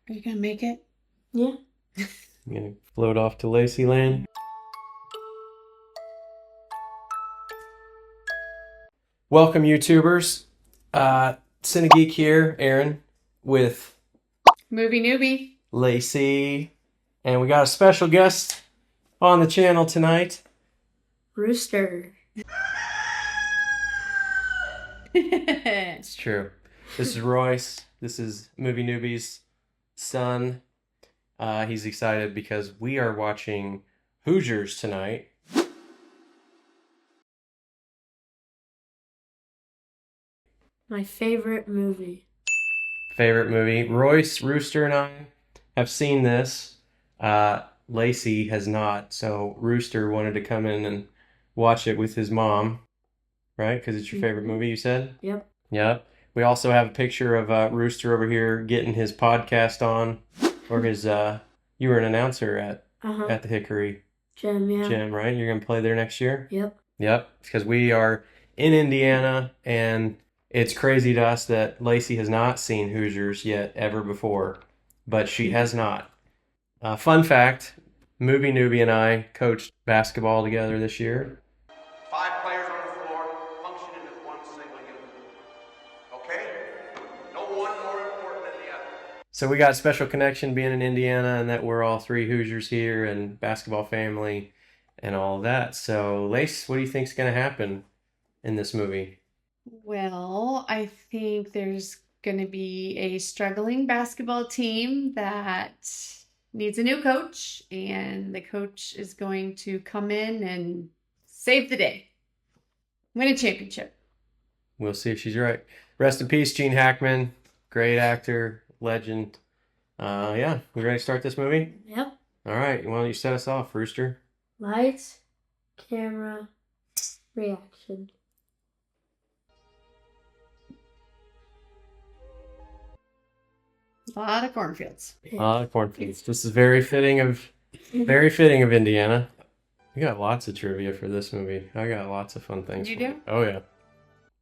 Are you gonna make it? Yeah. You gonna float off to Lacy Land? Welcome, YouTubers. Cinegeek here, Aaron, with Movie Newbie. Lacy, and we got a special guest on the channel tonight. Rooster. It's true. This is Royce. This is Movie Newbie's son. He's excited because we are watching Hoosiers tonight. My favorite movie. Favorite movie. Royce, Rooster, and I have seen this. Lacy has not, so Rooster wanted to come in and watch it with his mom, right? Because it's your favorite movie, you said? Yep. Yep. We also have a picture of Rooster over here getting his podcast on, or his, you were an announcer at the Hickory Gym, yeah. gym, right? You're going to play there next year? Yep. Yep, because we are in Indiana, and it's crazy to us that Lacy has not seen Hoosiers yet ever before, but she has not. Fun fact, Movie Newbie and I coached basketball together this year. 5 players on the floor functioning as one single unit. Okay? No one more important than the other. So we got a special connection being in Indiana, and that we're all 3 Hoosiers here and basketball family and all of that. So Lace, what do you think's going to happen in this movie? Well, I think there's going to be a struggling basketball team that needs a new coach, and the coach is going to come in and save the day. Win a championship. We'll see if she's right. Rest in peace, Gene Hackman. Great actor, legend. Yeah, we ready to start this movie? Yep. All right, why don't you set us off, Rooster? Lights, camera, reaction. A lot of cornfields. Cornfields. This is very fitting of Indiana. We got lots of trivia for this movie. I got lots of fun things. You for do? you. Oh yeah.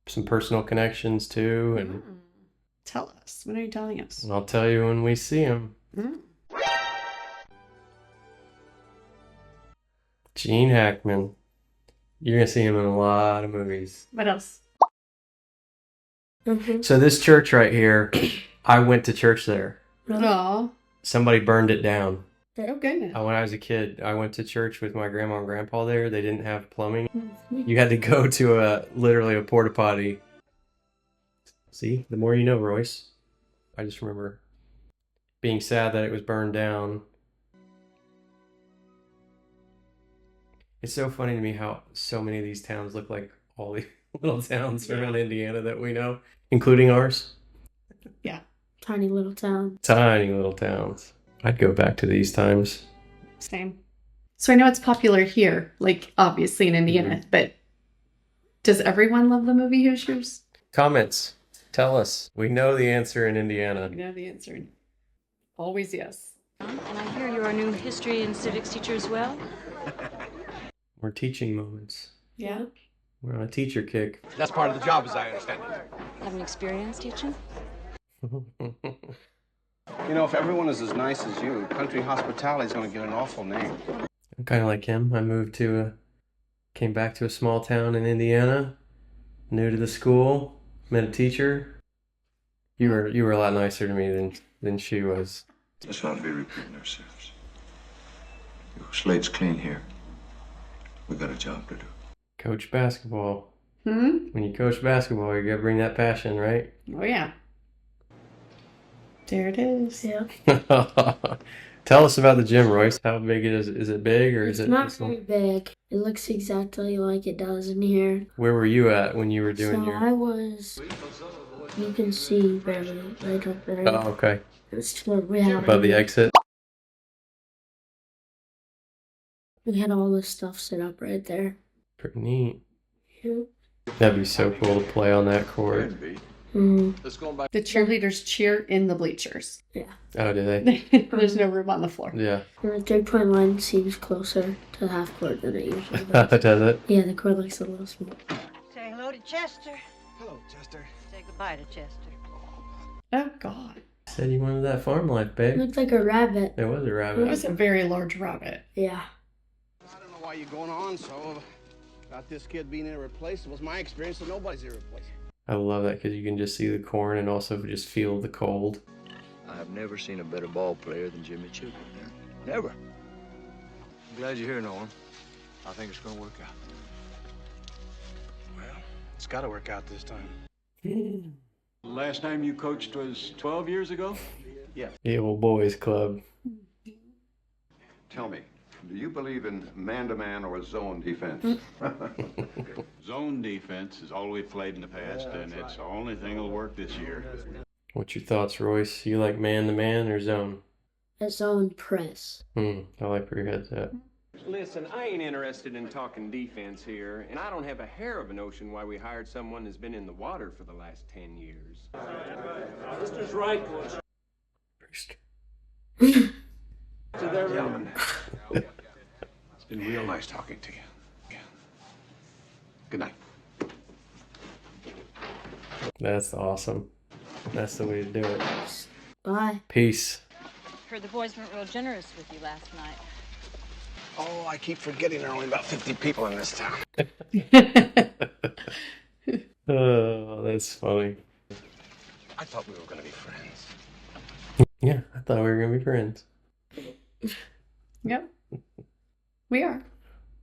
Some personal connections too, and Tell us. What are you telling us? I'll tell you when we see them. Gene Hackman. You're gonna see him in a lot of movies. What else? So this church right here, I went to church there. Oh. Somebody burned it down. Oh, goodness. When I was a kid, I went to church with my grandma and grandpa there. They didn't have plumbing. You had to go to literally a porta potty. See, the more you know, Royce. I just remember being sad that it was burned down. It's so funny to me how so many of these towns look like all the little towns around Indiana that we know, including ours. Yeah. Tiny little town. Tiny little towns. I'd go back to these times. Same. So I know it's popular here, like obviously in Indiana, but does everyone love the movie Hoosiers? Comments. Tell us. We know the answer in Indiana. I know the answer. Always yes. And I hear you're a new history and civics teacher as well? We're teaching moments. Yeah. We're on a teacher kick. That's part of the job, as I understand it. Have an experience teaching? You know, if everyone is as nice as you, country hospitality is going to get an awful name. I'm kind of like him. I came back to a small town in Indiana, new to the school, met a teacher. You were a lot nicer to me than she was. Let's not be repeating ourselves. Your slate's clean here. We got a job to do. Coach basketball. When you coach basketball, you gotta bring that passion, right? Oh, yeah. There it is. Yeah. Tell us about the gym, Royce. How big it is? Is it big or is It's it? not very big. It looks exactly like it does in here. Where were you at when you were doing So I was, you can see barely right up there. Oh, okay. It's where we had Above the exit. We had all this stuff set up right there. Pretty neat. Yeah. That'd be so cool to play on that court. Let's go back. The cheerleaders cheer in the bleachers. Yeah. Oh, do they? There's no room on the floor. Yeah. And the 3-point line seems closer to the half court than it usually does. Does it? Yeah, the court looks a little small. Say hello to Chester. Hello, Chester. Say goodbye to Chester. Oh, God. Said you wanted that farm life, It babe. looked like a rabbit. There was a It rabbit. was a very large rabbit. Yeah. I don't know why you're going on so about this kid being irreplaceable. It's my experience that nobody's irreplaceable. I love that because you can just see the corn and also just feel the cold. I have never seen a better ball player than Jimmy Chipper. Never. I'm glad you're here, Norm. I think it's going to work out. Well, it's got to work out this time. The last time you coached was 12 years ago? The old boys club. Tell me, do you believe in man-to-man or zone defense? Zone defense is all we've played in the past, and it's the only thing that'll work this year. What's your thoughts, Royce? You like man to man or zone? A zone press. I like where your head's at. Listen, I ain't interested in talking defense here, and I don't have a hair of a notion why we hired someone who's been in the water for the last 10 years. Mr. right, Coach. Gentlemen, it's been real nice talking to you. Yeah. Good night. That's awesome. That's the way to do it. Bye. Peace. Heard the boys weren't real generous with you last night. Oh, I keep forgetting there are only about 50 people in this town. Oh, that's funny. I thought we were going to be friends. Yeah, I thought we were going to be friends. Yep. We are.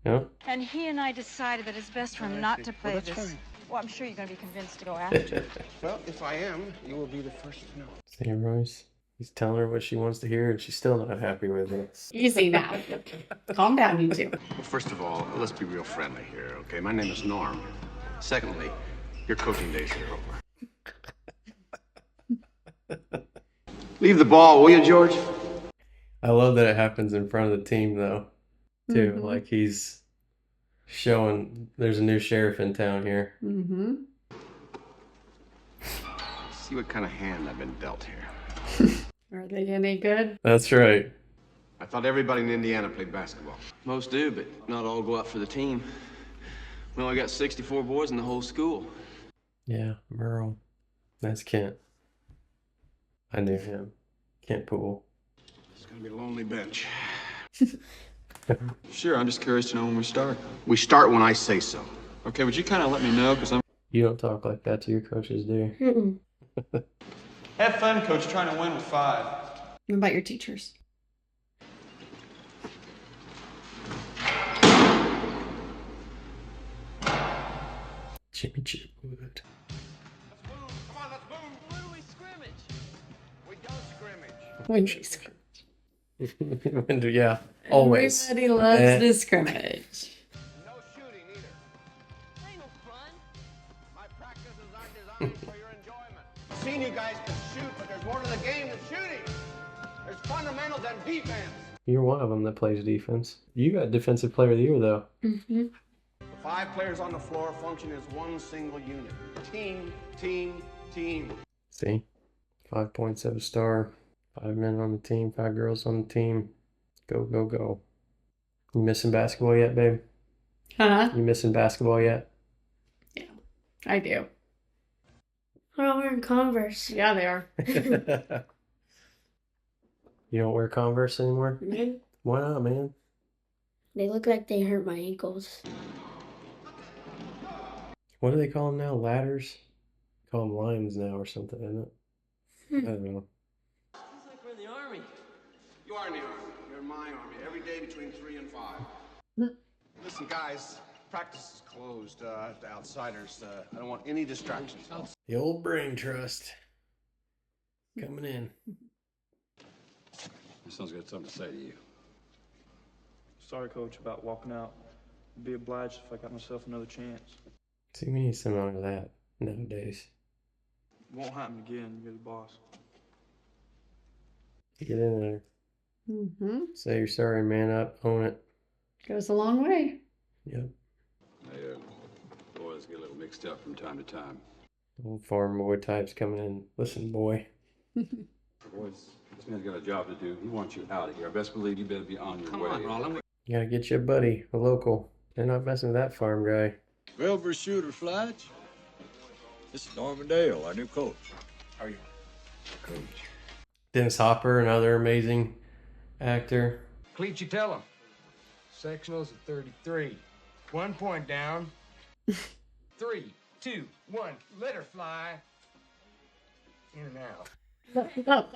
Yeah. And he and I decided that it's best for him not to play that's this. fine. Well, I'm sure you're going to be convinced to go after it. Well, if I am, you will be the first to know. See, Royce? He's telling her what she wants to hear, and she's still not happy with it. Easy now. Calm down, you two. Well, first of all, let's be real friendly here, okay? My name is Norm. Secondly, your coaching days are over. Leave the ball, will you, George? I love that it happens in front of the team, though, too. Mhm. Like, he's showing there's a new sheriff in town here. Mm-hmm. See what kind of hand I've been dealt here. Are they any good? That's right. I thought everybody in Indiana played basketball. Most do, but not all go out for the team. We only got 64 boys in the whole school. Yeah, Merle. That's Kent. I knew him. Kent Poole. It's gonna be a lonely bench. Sure, I'm just curious to know when we start. We start when I say so. Okay, would you kind of let me know? Because I'm... You don't talk like that to your coaches, do you? Mm-mm. Have fun, Coach, trying to win with 5. What about your teachers? Jimmy Chipwood. Let's move. Come on, let's move. When do we scrimmage? We don't scrimmage. When she scrimmages. Yeah, always. Everybody loves Eh. to scrimmage. No shooting either. Ain't no fun. My practices aren't designed for your enjoyment. I've seen you guys can shoot, but there's more to the game than shooting. There's fundamentals and defense. You're one of them that plays defense. You got Defensive Player of the Year, though. Mm-hmm. The 5 players on the floor function as one single unit. Team, team, team. See? 5.7 star. 5 men on the team, 5 girls on the team. Go, go, go. You missing basketball yet, babe? Huh? You missing basketball yet? I do. We're all wearing Converse. Yeah, they are. You don't wear Converse anymore? Man, Why not, man? they look like they hurt my ankles. What do they call them now? Ladders? Call them limes now or something, isn't it? I don't know. It's like we're in the army. You are in the army. You're in my army. Every day between 3 and 5. Listen, guys, practice is closed to outsiders. I don't want any distractions. The old brain trust. Coming in. My son's got something to say to you. Sorry, Coach, about walking out. I'd be obliged if I got myself another chance. See, we need some of that nowadays. It won't happen again. You're the boss. Get in there. Mm-hmm. Say you're sorry, man up, own it. Goes a long way. Yep. Boys get a little mixed up from time to time. Old farm boy types coming in. Listen, boy. Boys, this man's got a job to do. He wants you out of here. I best believe you better be on your way. Roland. You gotta get you a buddy, a local. They're not messing with that farm guy. Velvet shooter, Fletch. This is Norman Dale, our new coach. How are you? Coach, Dennis Hopper, another amazing actor. Cleat, you tell him. Sectionals at 33. 1 point down. 3, 2, 1. Let her fly. In and out.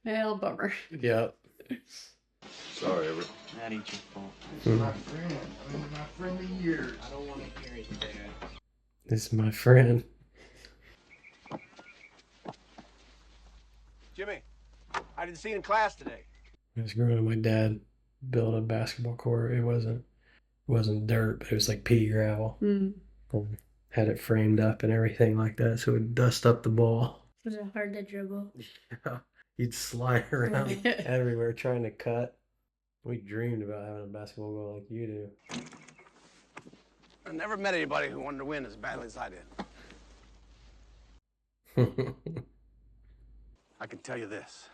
Well, bummer. Yep. Sorry, Everett. That ain't your fault. My friend. I mean, my friend of years. I don't want to hear it, Dad. This is my friend. Jimmy, I didn't see you in class today. I was growing up, my dad built a basketball court. It wasn't dirt, but it was like pea gravel. Mm. Had it framed up and everything like that, so it would dust up the ball. Was it hard to dribble? Yeah. You'd slide around everywhere trying to cut. We dreamed about having a basketball goal like you do. I never met anybody who wanted to win as badly as I did. I can tell you this.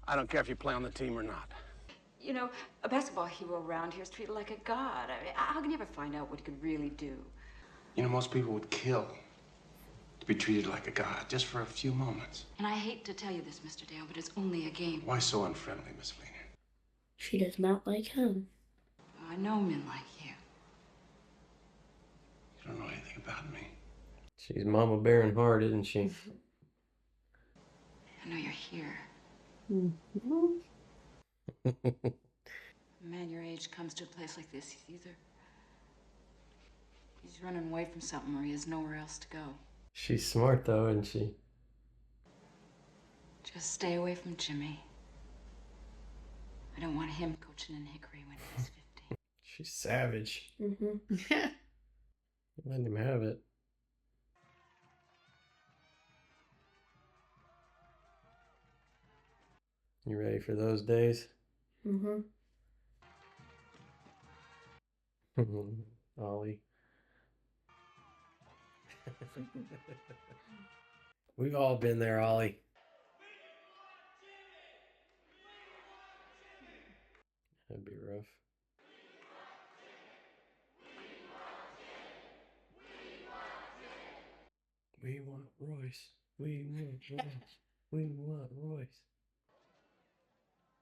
I don't care if you play on the team or not. You know, a basketball hero around here is treated like a god. I mean, how can you ever find out what he could really do? You know, most people would kill to be treated like a god just for a few moments. And I hate to tell you this, Mr. Dale, but it's only a game. Why so unfriendly, Miss Fleener? She does not like him. I know men like you. You don't know anything about me. She's Mama Bear in heart, isn't she? I know you're here. Mm-hmm. A man your age comes to a place like this, he's running away from something or he has nowhere else to go. She's smart though, isn't she? Just stay away from Jimmy. I don't want him coaching in Hickory when he's 15. She's savage. Mm-hmm. Letting him have it. You ready for those days? Mm-hmm. Ollie. We've all been there, Ollie. That'd be rough. We want Royce. We want Royce. We want Royce.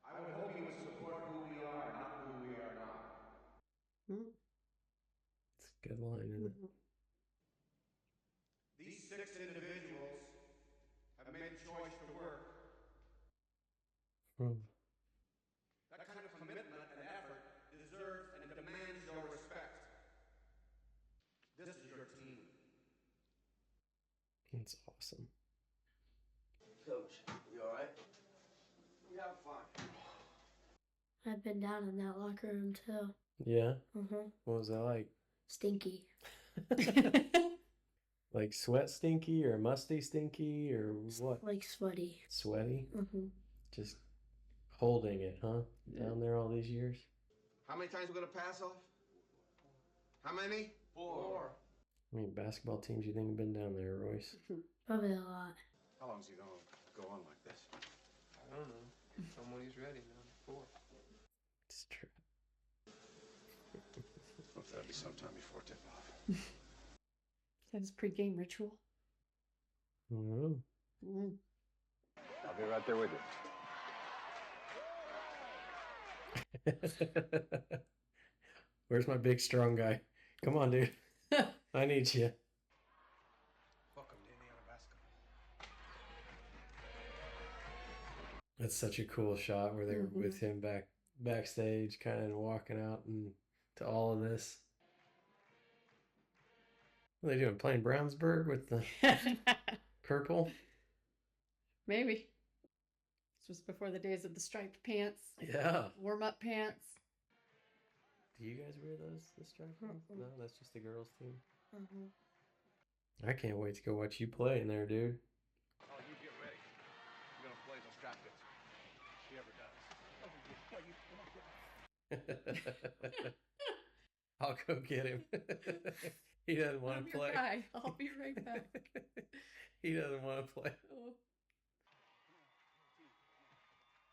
I would hope you would support who we are, not who we are not. It's a good line, isn't it? These 6 individuals have made a choice to work. That kind of commitment and effort deserves and demands your respect. This is your team. That's awesome. Coach, you all right? Yeah, I'm fine. I've been down in that locker room too. Yeah? Mm-hmm. What was that like? Stinky. Like sweat stinky or musty stinky or what? Like sweaty. Sweaty? Mm-hmm. Just holding it, huh? Down there all these years? How many times we gonna pass off? How many? 4. I mean, basketball teams you think have been down there, Royce? Probably a lot. How long is he gonna go on like this? I don't know. Tell him when he's ready, man. 4. It's true. Well, that'll be sometime before tip-off. Is that his pre-game ritual? Mm-hmm. Mm. I'll be right there with you. Where's my big strong guy? Come on, dude. I need you. Welcome to Indiana basketball. That's such a cool shot where they're with him backstage, kind of walking out and to all of this. What are they doing? Playing Brownsburg with the purple? Maybe. This was before the days of the striped pants. Yeah. Warm-up pants. Do you guys wear those, the striped pants? No, that's just the girls' team. Mm-hmm. I can't wait to go watch you play in there, dude. Oh, you get ready. We're gonna play those strap bits. She ever does. I'll go get him. He doesn't want to play. Guy. I'll be right back. He doesn't want to play.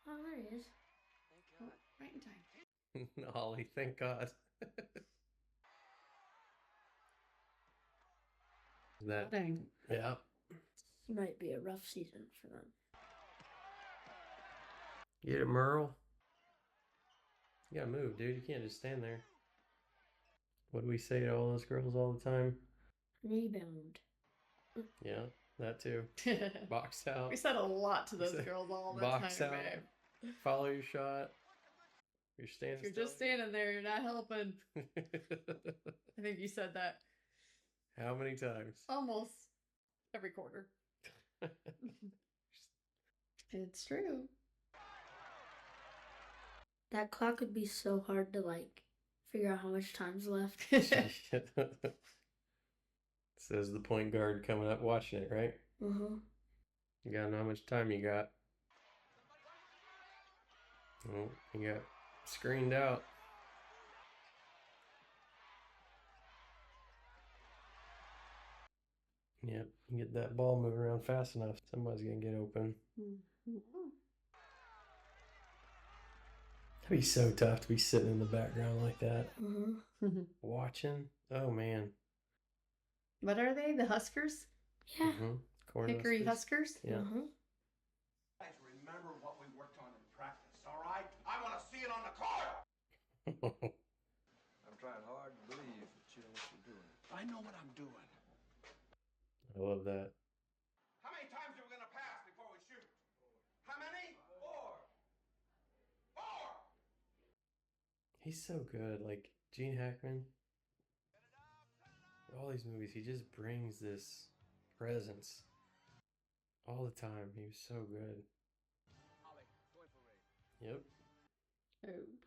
Oh, there he is. Oh, right in time. Ollie, thank God. That, Dang. yeah. This might be a rough season for them. Get it, Merle. You gotta move, dude. You can't just stand there. What do we say to all those girls all the time? Rebound. Yeah, that too. Box out. We said a lot to those girls all the Box time, out. babe. Follow your shot. You're standing If you're still. just standing there, you're not helping. I think you said that How many times? almost every quarter. It's true. That clock would be so hard to like figure out how much time's left. Says the point guard coming up watching it, right? Uh-huh. You gotta know how much time you got. Oh, you got screened out. Yep, get that ball moving around fast enough. Somebody's gonna get open. That'd be so tough to be sitting in the background like that. Watching. Oh man. What are they? The Huskers? Yeah. Hickory Huskers? Yeah. Guys, remember what we worked on in practice, all right? I want to see it on the court. I'm trying hard to believe that you know what you're doing. I know what I'm doing. I love that. How many times are we going to pass before we shoot? How many? 4. He's so good. Like Gene Hackman. All these movies, he just brings this presence all the time. He was so good. Yep.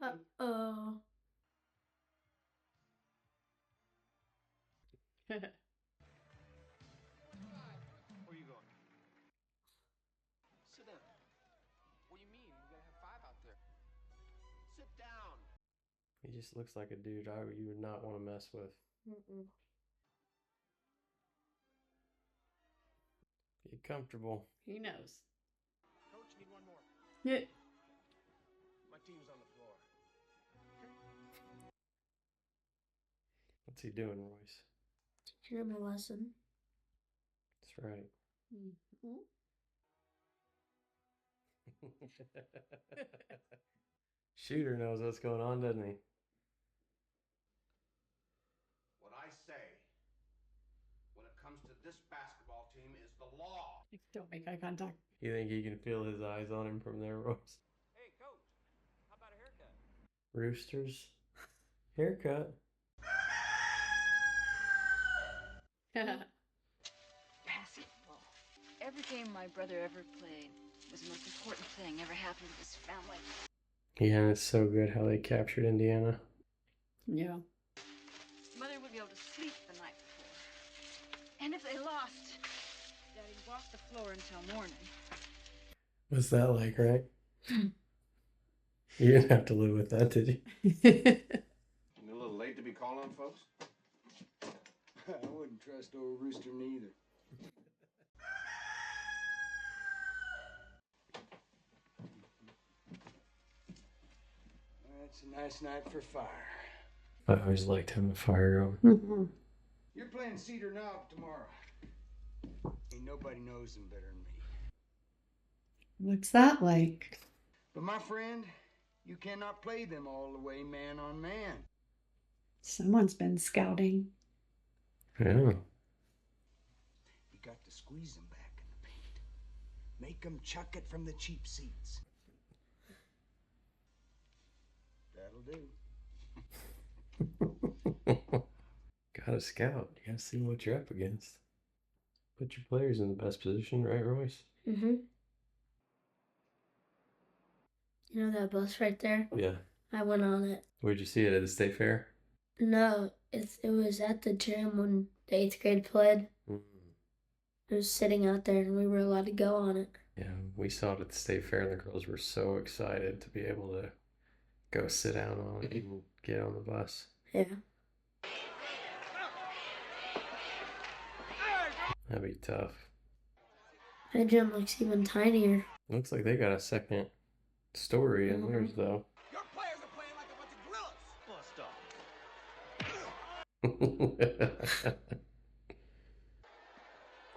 Uh-oh. Where you going? Sit down. What do you mean? We gotta have 5 out there. Sit down. He just looks like a dude you would not want to mess with. Get comfortable. He knows. Coach, need one more. Yeah. My team's on the floor. What's he doing, Royce? Teaching him a lesson. That's right. Shooter knows what's going on, doesn't he? What I say when it comes to this basketball team is the law. Don't make eye contact. You think he can feel his eyes on him from there, Royce? Hey, coach, how about a haircut? Roosters. Haircut. Basketball. Every game my brother ever played was the most important thing ever happened to this family. Yeah, it's so good how they captured Indiana. Yeah. Mother would be able to sleep the night before. And if they lost, Daddy'd walk the floor until morning. What's that like, right? You didn't have to live with that, did you? A little late to be calling on folks? I wouldn't trust old Rooster neither. It's a nice night for fire. I always liked having a fire going. You're playing Cedar Knob tomorrow. Ain't nobody knows them better than me. What's that like? But my friend, you cannot play them all the way man on man. Someone's been scouting. Yeah. You got to squeeze them back in the paint. Make them chuck it from the cheap seats. That'll do. Gotta scout. You gotta see what you're up against. Put your players in the best position, right, Royce? You know that bus right there? Yeah. I went on it. Where'd you see it? At the State Fair? No, it was at the gym when the 8th grade played. It was sitting out there and we were allowed to go on it. Yeah, we saw it at the State Fair and the girls were so excited to be able to go sit down on it and get on the bus. Yeah. That'd be tough. My gym looks even tinier. Looks like they got a second story in theirs, though. Your players are playing like a bunch of gorillas. Bust off.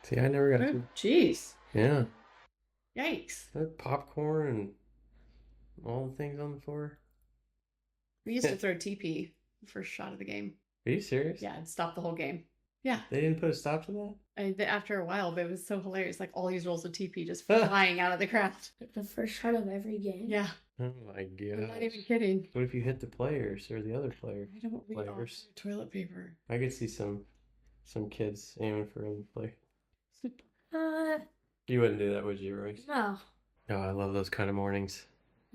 See, I never got Oh, to. jeez. Yeah. Yikes. That popcorn and all the things on the floor. We used to throw TP the first shot of the game. Are you serious? Yeah, and stop the whole game. Yeah. They didn't put a stop to that? After a while, but it was so hilarious. Like all these rolls of TP just flying out of the crowd. The first shot of every game? Yeah. Oh my god. I'm not even kidding. What if you hit the players or the other player? I don't read all players? the toilet paper. I could see some kids aiming for other play. You wouldn't do that, would you, Royce? No. No, I love those kind of mornings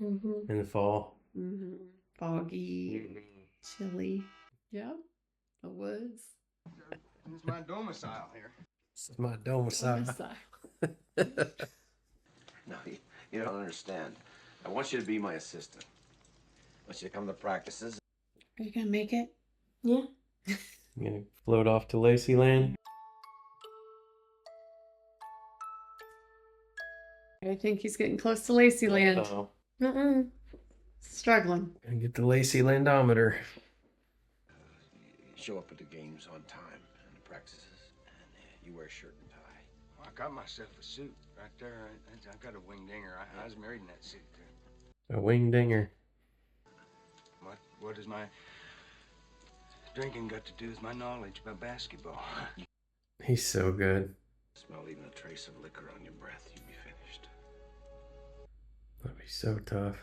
Mm-hmm. in the fall. Mm-hmm. Foggy, chilly. Yeah. The woods. This is my domicile here. This is my domicile. No, you don't understand. I want you to be my assistant. I want you to come to practices. Are you gonna make it? Yeah. You gonna float off to Lacy Land? I think he's getting close to Lacy Land. Uh-oh. Struggling. Gonna get the Lacy Landometer. You show up at the games on time and the practices, and you wear a shirt and tie. Well, I got myself a suit right there. I got a wing dinger. I was married in that suit too. A wing dinger. What does my drinking got to do with my knowledge about basketball? He's so good. Smell even a trace of liquor on your breath, you'd be finished. That'd be so tough.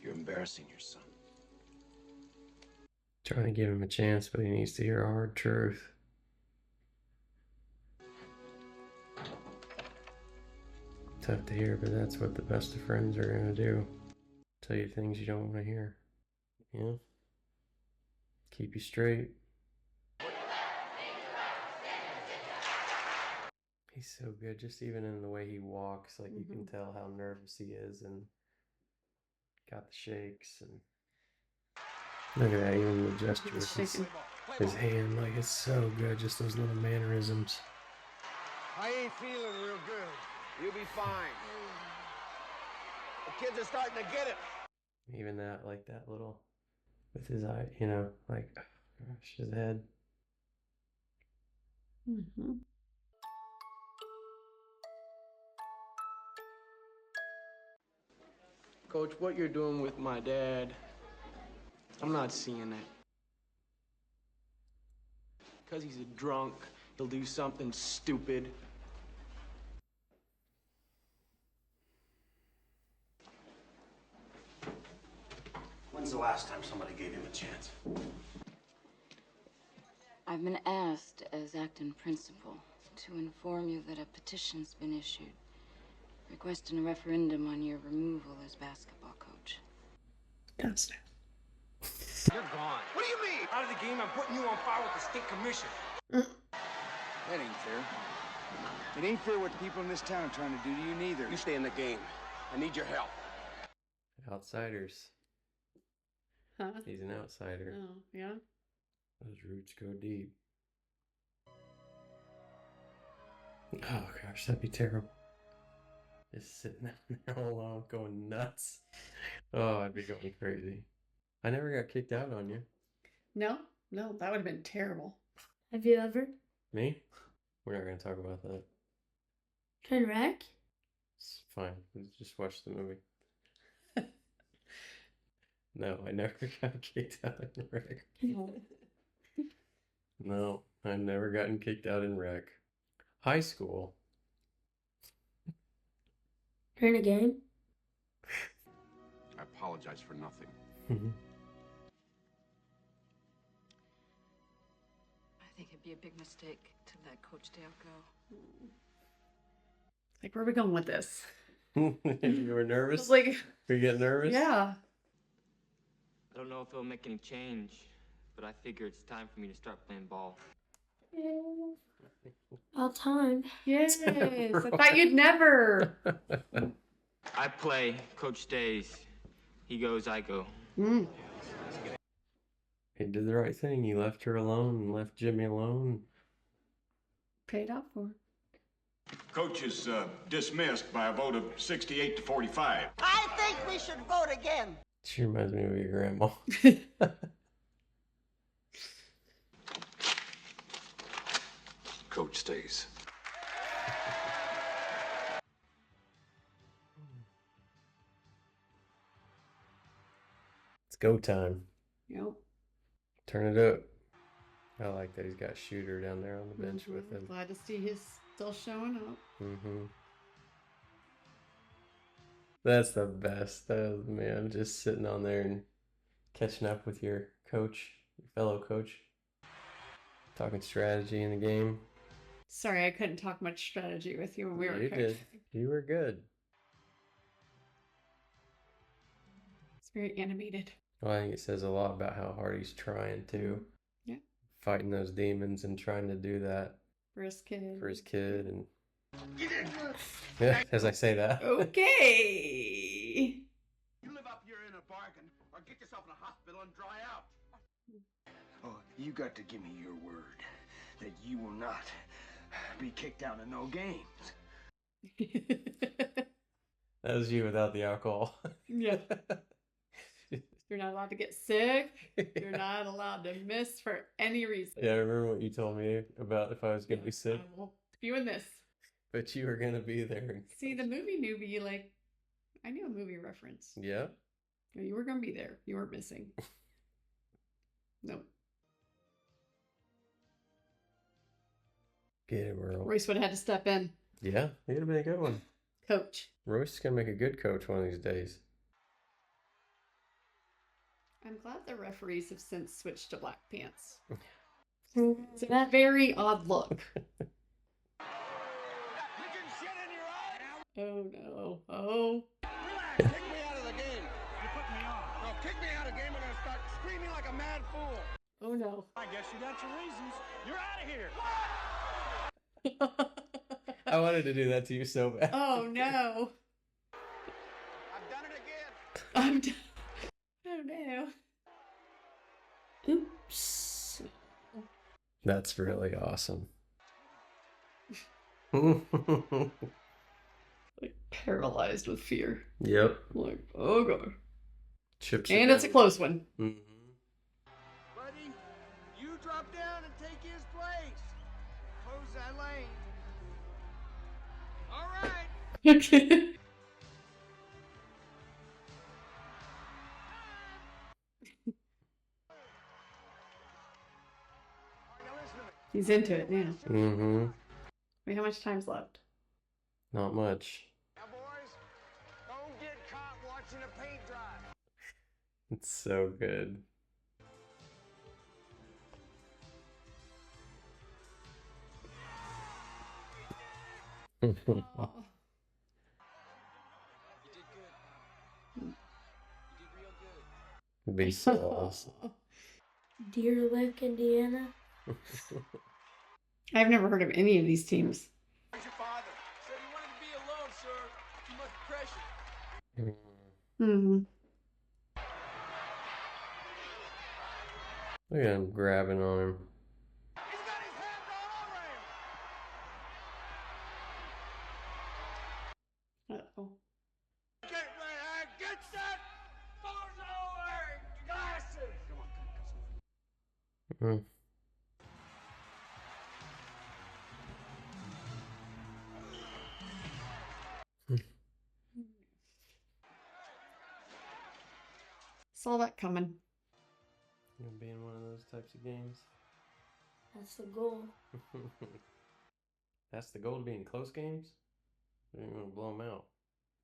You're embarrassing your son. Trying to give him a chance, but he needs to hear a hard truth. Tough to hear, but that's what the best of friends are gonna do. Tell you things you don't want to hear. Yeah? Keep you straight. He's so good, just even in the way he walks, like you can tell how nervous he is and got the shakes and look at that, even the gestures. His hand, like it's so good, just those little mannerisms. I ain't feeling real good. You'll be fine. The kids are starting to get it. Even that, like that little, with his eye, you know, like, gosh, his head. Mm-hmm. Coach, what you're doing with my dad, I'm not seeing it. Because he's a drunk, he'll do something stupid. When's the last time somebody gave him a chance? I've been asked as acting principal to inform you that a petition's been issued requesting a referendum on your removal as basketball coach. Downstairs. You're gone. What do you mean? Out of the game, I'm putting you on fire with the state commission. That ain't fair. It ain't fair what the people in this town are trying to do to you neither. You stay in the game. I need your help. Outsiders. Huh? He's an outsider. Oh, yeah? Those roots go deep. Oh gosh, that'd be terrible. Just sitting there alone, going nuts. Oh, I'd be going crazy. I never got kicked out on you. No, that would have been terrible. Have you ever? Me? We're not going to talk about that. Train wreck? It's fine. Let's just watch the movie. No, I never got kicked out in rec. No, I've never gotten kicked out in rec. High school. During a game? I apologize for nothing. I think it'd be a big mistake to let Coach Dale go. Like, where are we going with this? You were nervous? I was like, Were you getting nervous? yeah. I don't know if it'll make any change, but I figure it's time for me to start playing ball. About time. Yes. I thought you'd never. I play, Coach stays. He goes, I go. Mm. He did the right thing. He left her alone and left Jimmy alone. Paid off for it. Coach is dismissed by a vote of 68 to 45. I think we should vote again. She reminds me of your grandma. Coach stays. It's go time. Yep. Turn it up. I like that he's got Shooter down there on the bench with him. Glad to see he's still showing up. That's the best. Man, just sitting on there and catching up with your coach, your fellow coach. Talking strategy in the game. Sorry, I couldn't talk much strategy with you when we were You coaching. did. You were good. It's very animated. Well, I think it says a lot about how hard he's trying to. Yeah. Fighting those demons and trying to do that For his kid. for his kid. And yeah, as I say that. Okay. You live up here in a bargain, or get yourself in a hospital and dry out. Oh, you got to give me your word that you will not be kicked out of no games. That was you without the alcohol. Yeah. You're not allowed to get sick. You're not allowed to miss for any reason. Yeah, I remember what you told me about if I was going to be sick. Well, doing this. But you were going to be there. See, the movie newbie, like, I knew a movie reference. Yeah. You were going to be there. You weren't missing. Nope. Get him, Earl. Royce would have had to step in. Yeah, he would have been a good one. Coach. Royce is going to make a good coach one of these days. I'm glad the referees have since switched to black pants. It's a very odd look. Oh no. Oh. Relax, kick me out of the game. You put me on. No, kick me out of the game, I'm gonna start screaming like a mad fool. Oh no. I guess you got your reasons. You're out of here. I wanted to do that to you so bad. Oh no. I've done it again. I'm done. Oh no. Oops. That's really awesome. Like paralyzed with fear. Yep. Like, oh god. Chips and it's a close one. Buddy, you drop down and take his place. Close that lane. All right. Okay. He's into it now. Wait, how much time's left? Not much. Now, boys, don't get caught watching a paint dry. It's so good. It'd be so awesome. Deer Lick, Indiana. I've never heard of any of these teams. Where's your father? Said he wanted to be alone, sir. Too much pressure. Look at him grabbing on him. Uh-oh. Get set! Force over! Glasses! Come on, Saw that coming. You gonna be in one of those types of games? That's the goal. That's the goal, to be in close games? You don't want to blow them out.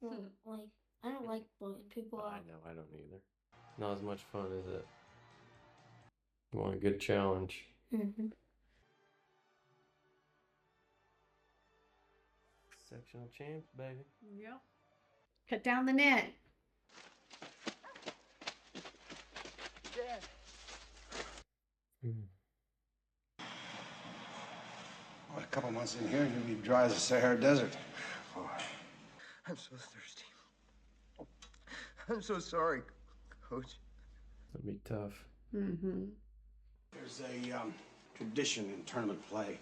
Well, like, I don't like blowing people I out. know, I don't either. Not as much fun, is it? You want a good challenge. Sectional champs, baby. Yep. Cut down the net. Dad. Well, a couple months in here, you'll be dry as the Sahara Desert. Oh, I'm so thirsty. I'm so sorry, Coach. That'd be tough. There's a tradition in tournament play.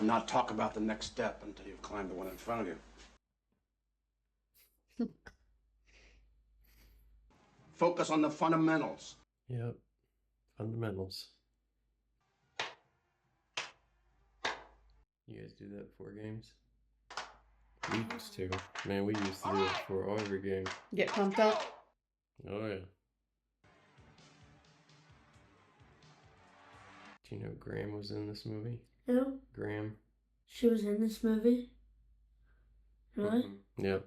Not talk about the next step until you've climbed the one in front of you. Focus on the fundamentals. Yep. Fundamentals. You guys do that before games? We used to. Man, we used to do it before every game. Get pumped up. Oh, yeah. Do you know Graham was in this movie? Who? Graham. She was in this movie? Really? Mm-hmm. Yep.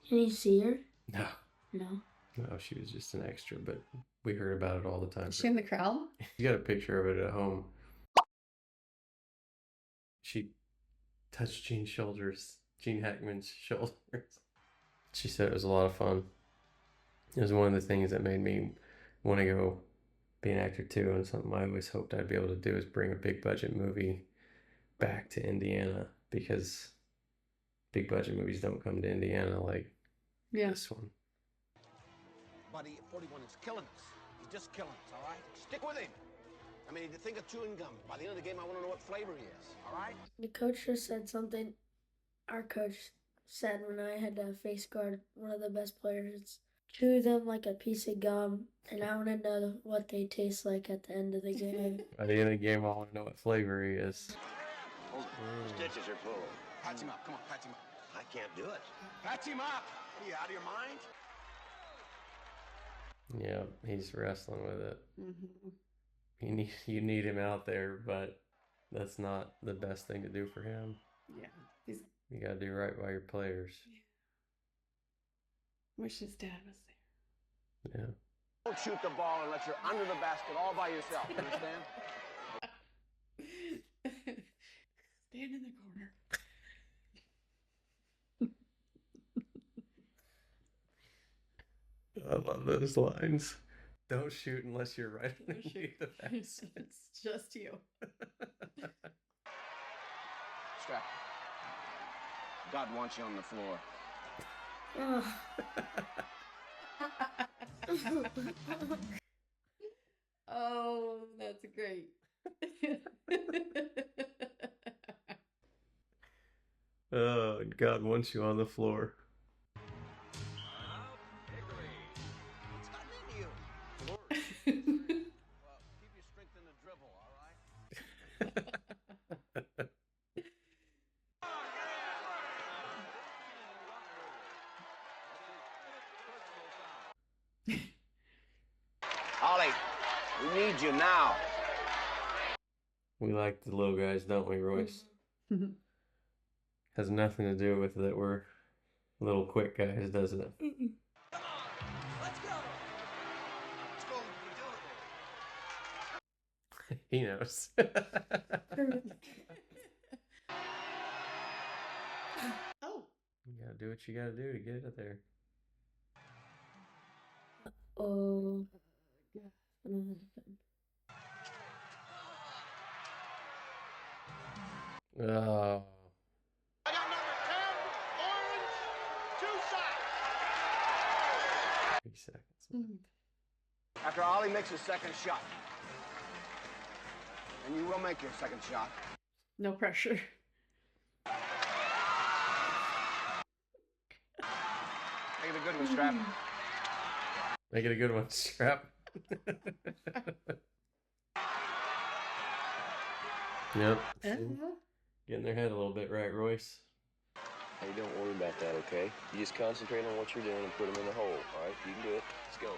Can you see her? No. No. No, she was just an extra, but we heard about it all the time. Is she in the crowd? You got a picture of it at home. She touched Gene Hackman's shoulders. She said it was a lot of fun. It was one of the things that made me want to go be an actor too, and something I always hoped I'd be able to do is bring a big budget movie back to Indiana, because big budget movies don't come to Indiana like this one. Buddy, 41 is killing us. He's just killing us, all right? Stick with him. I mean, think of chewing gum. By the end of the game, I want to know what flavor he is, all right? The coach just said something. Our coach said when I had to face guard one of the best players, chew them like a piece of gum, and I want to know what they taste like at the end of the game. By the end of the game, I want to know what flavor he is. Stitches are pulled. Patch him up. Come on, patch him up. I can't do it. Patch him up. What are you, out of your mind? Yeah, he's wrestling with it. Mm-hmm. You need him out there, but that's not the best thing to do for him. Yeah. You gotta do right by your players. Wish his dad was there. Yeah. Don't shoot the ball unless you're under the basket all by yourself, understand? Stand in the corner. I love those lines. Don't shoot unless you're right underneath the basket. It's just you. Strap. God wants you on the floor. Oh, that's great. Oh, God wants you on the floor. Keep your strength in the dribble, all right? Ollie, we need you now. We like the little guys, don't we, Royce? Has nothing to do with that we're little quick guys, does it? He knows. Oh. You gotta do what you gotta do to get it there. Oh. Oh. I got number 10, orange, 2 shots. 3 seconds. After Ollie makes his second shot, and you will make your second shot. No pressure. Make it a good one, Strap. Make it a good one, Strap. Yep. Getting their head a little bit right, Royce. Hey, don't worry about that, okay? You just concentrate on what you're doing and put them in the hole, all right? You can do it. Let's go.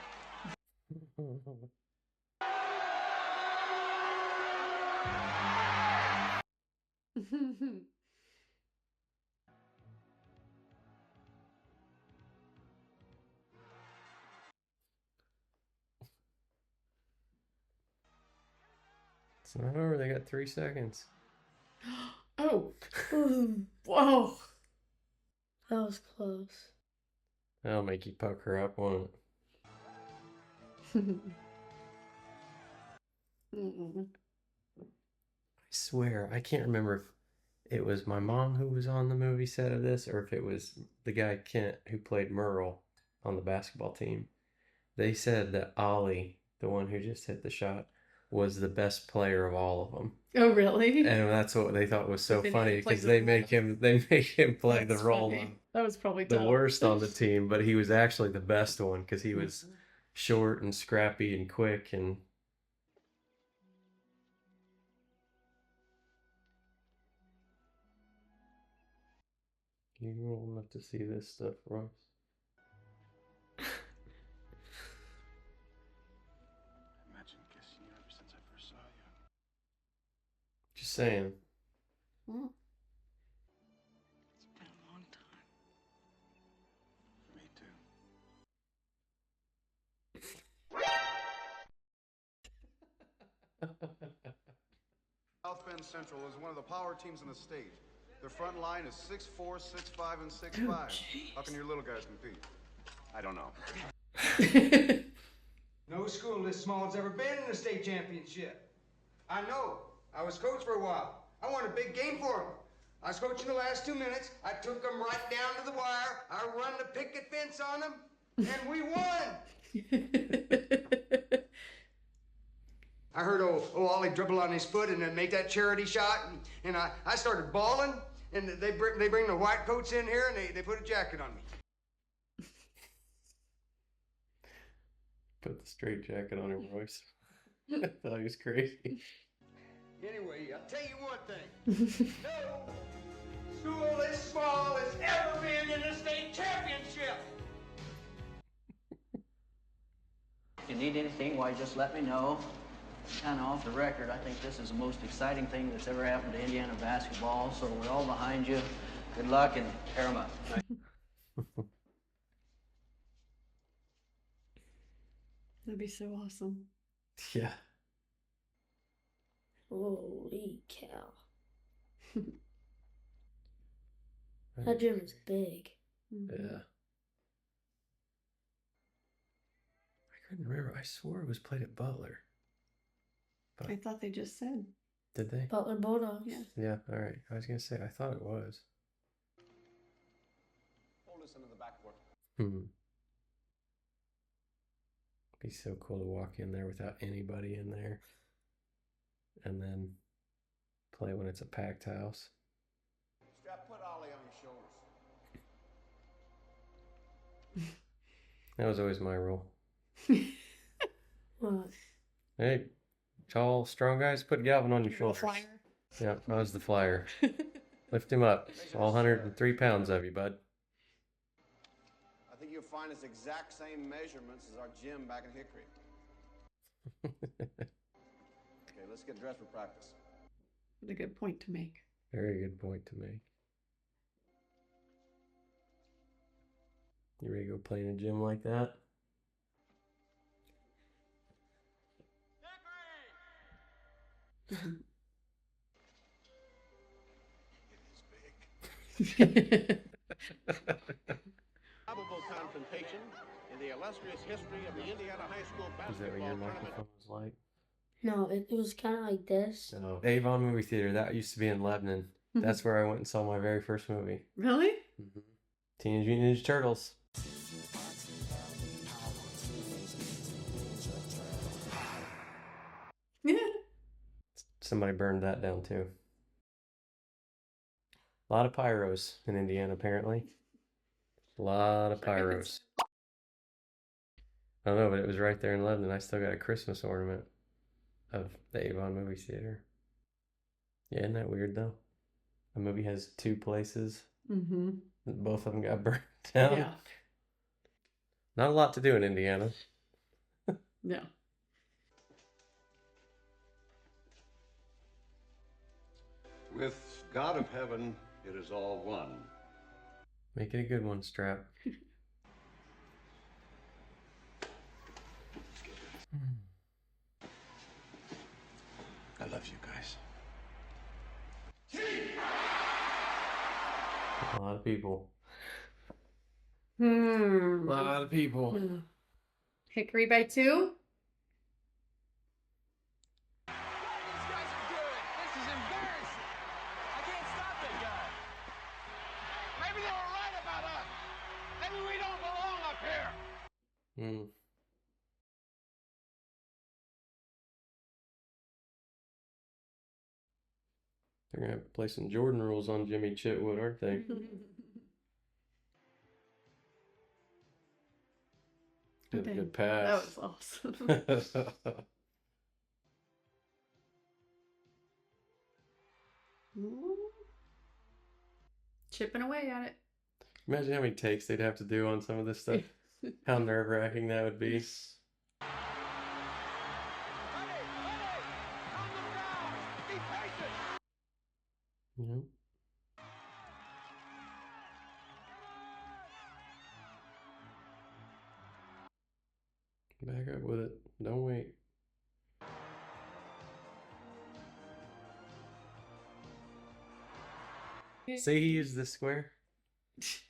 It's not over. They got 3 seconds. Oh. Whoa. That was close. That'll make you pucker up, won't it? I swear, I can't remember if it was my mom who was on the movie set of this, or if it was the guy Kent who played Merle on the basketball team. They said that Ollie, the one who just hit the shot, was the best player of all of them. Oh, really? And that's what they thought was so They funny, made him play because the they role. make him play That's the role funny. of That was probably the tough. worst on the team, but he was actually the best one because he was short and scrappy and quick and You're old enough to see this stuff, Ross. Imagine kissing you ever since I first saw you. Just saying. Mm. It's been a long time. Me too. South Bend Central is one of the power teams in the state. Their front line is 6'4", 6'5", and 6'5". How can your little guys compete? I don't know. No school this small has ever been in a state championship. I know. I was coach for a while. I won a big game for them. I was coaching the last 2 minutes. I took them right down to the wire. I run the picket fence on them, and we won. I heard old Ollie dribble on his foot and then make that charity shot, and I started bawling, and they bring the white coats in here, and they put a jacket on me. Put the straight jacket on him, Royce. I thought he was crazy. Anyway, I'll tell you one thing. No school as small has ever been in a state championship. If you need anything, why, just let me know. Kind of off the record, I think this is the most exciting thing that's ever happened to Indiana basketball, so we're all behind you. Good luck and tear 'em up. That'd be so awesome. Yeah. Holy cow. That gym is big. Yeah. I couldn't remember. I swore it was played at Butler. But I thought they just said. did they? Butler Bulldogs. Yeah. Yeah, all right. I was going to say, I thought it was. Hold this into the backboard. Be so cool to walk in there without anybody in there. And then play when it's a packed house. Strap, put Ollie on your shoulders. That was always my rule. What? Hey, tall, strong guys, put Galvin on your You're a shoulders. flyer. Yeah, I was the flyer. Lift him up. All 103 pounds of you, bud. I think you'll find it's exact same measurements as our gym back in Hickory. Okay, let's get dressed for practice. What a good point to make. Very good point to make. You ready to go play in a gym like that? Probable confrontation in the illustrious history of the Indiana High School Is that basketball what your tournament. microphone was like? No, it was kind of like this. No. Avon Movie Theater. That used to be in Lebanon. That's where I went and saw my very first movie. Really? Teenage Mutant Ninja Turtles. Somebody burned that down too. A lot of pyros in Indiana, apparently. A lot of pyros. I don't know, but it was right there in Lebanon. I still got a Christmas ornament of the Avon Movie Theater. Yeah, isn't that weird though? A movie has two places. Both of them got burned down. Yeah. Not a lot to do in Indiana. Yeah. With God of heaven, it is all one. Make it a good one, Strap. I love you guys. A lot of people. A A lot of people. Hickory by 2? They're going to have to play some Jordan rules on Jimmy Chitwood, aren't they? Good pass. That was awesome. Chipping away at it. Imagine how many takes they'd have to do on some of this stuff. How nerve-wracking that would be. Yep. Back up with it. Don't wait. See, he used the square.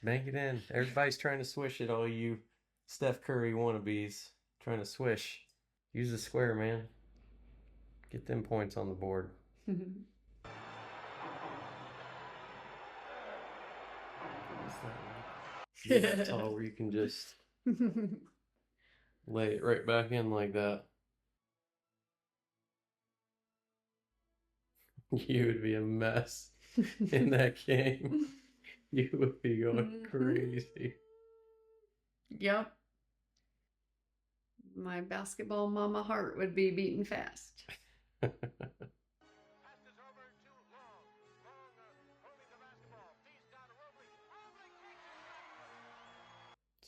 Bank it in. Everybody's trying to swish it, all you Steph Curry wannabes. Trying to swish. Use the square, man. Get them points on the board. That tall where you can just lay it right back in like that. You would be a mess in that game. You would be going crazy. Yep. My basketball mama heart would be beating fast.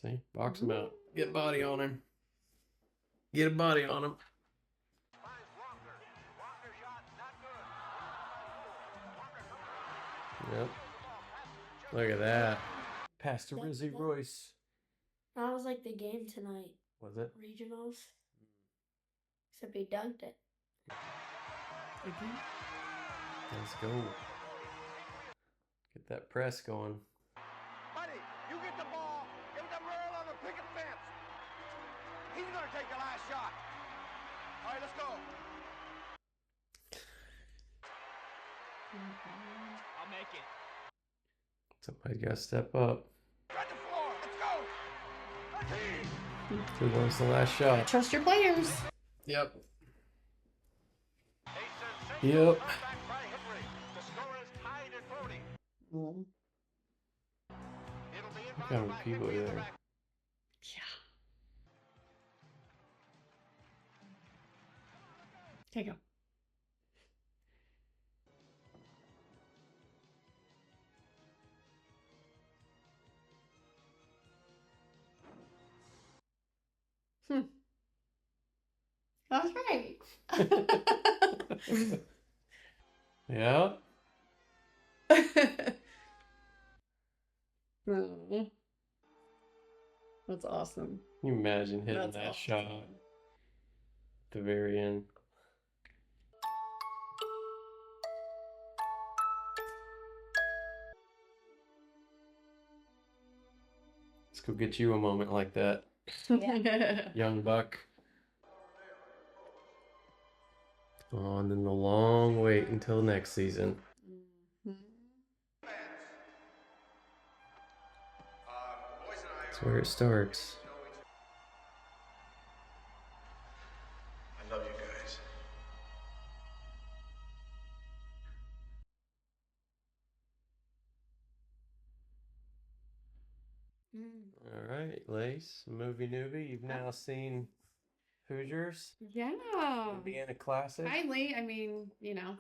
See? Box him out. Get body on him. Get a body on him. Yep. Look at that. Pass to Rizzy Royce. That was like the game tonight. Was it? Regionals. Except he dunked it. Let's go. Get that press going. Buddy, you get the ball. Give it to Merle on the picket fence. He's going to take the last shot. All right, let's go. I'll make it. Somebody's got to step up. Spread the floor. Let's go. Who wants the last shot? Trust your players. Yep. Yep. The score is tied at 40. Look how many people are there. Yeah. There you go. That's right. Yeah. Oh, that's awesome. Can you imagine hitting That's that awesome. shot at the very end? Let's go get you a moment like that, young buck. Oh, and then the long wait until next season. That's where it starts. I love you guys. All right, Lace, Movie Newbie, you've now seen Hoosiers, Yeah. Indiana Classic. Finally, I mean, you know,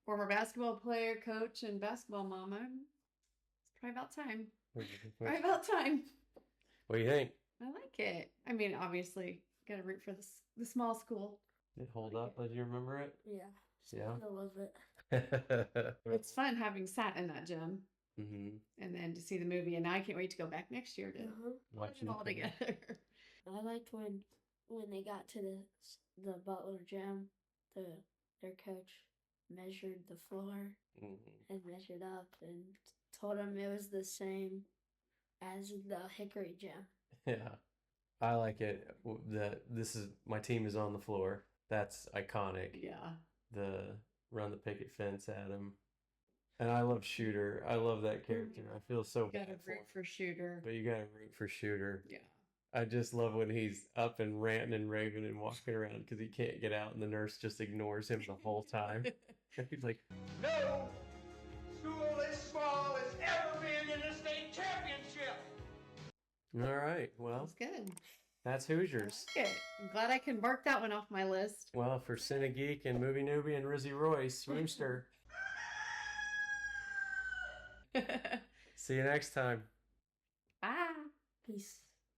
former basketball player, coach, and basketball mama. It's probably about time. Probably about time. What do you think? I like it. I mean, obviously, gotta root for the small school. Did it hold up as you remember it? Yeah. Yeah. I love it. It's fun having sat in that gym Mm-hmm. and then to see the movie, and now I can't wait to go back next year to watch it all together. I liked when they got to the Butler gym, their coach measured the floor and measured up and told him it was the same as the Hickory gym. Yeah. I like it that my team is on the floor. That's iconic. Yeah. The run the picket fence at him. And I love Shooter. I love that character. I feel so You gotta bad for him. root for Shooter. But you gotta root for Shooter. Yeah. I just love when he's up and ranting and raving and walking around because he can't get out and the nurse just ignores him the whole time. He's like, No school as small as ever been in a state championship. all right, well, That's good. that's Hoosiers. Okay. I'm glad I can mark that one off my list. Well, for Cinegeek and Movie Newbie and Rizzy Royce, Rooster. See you next time. Peace.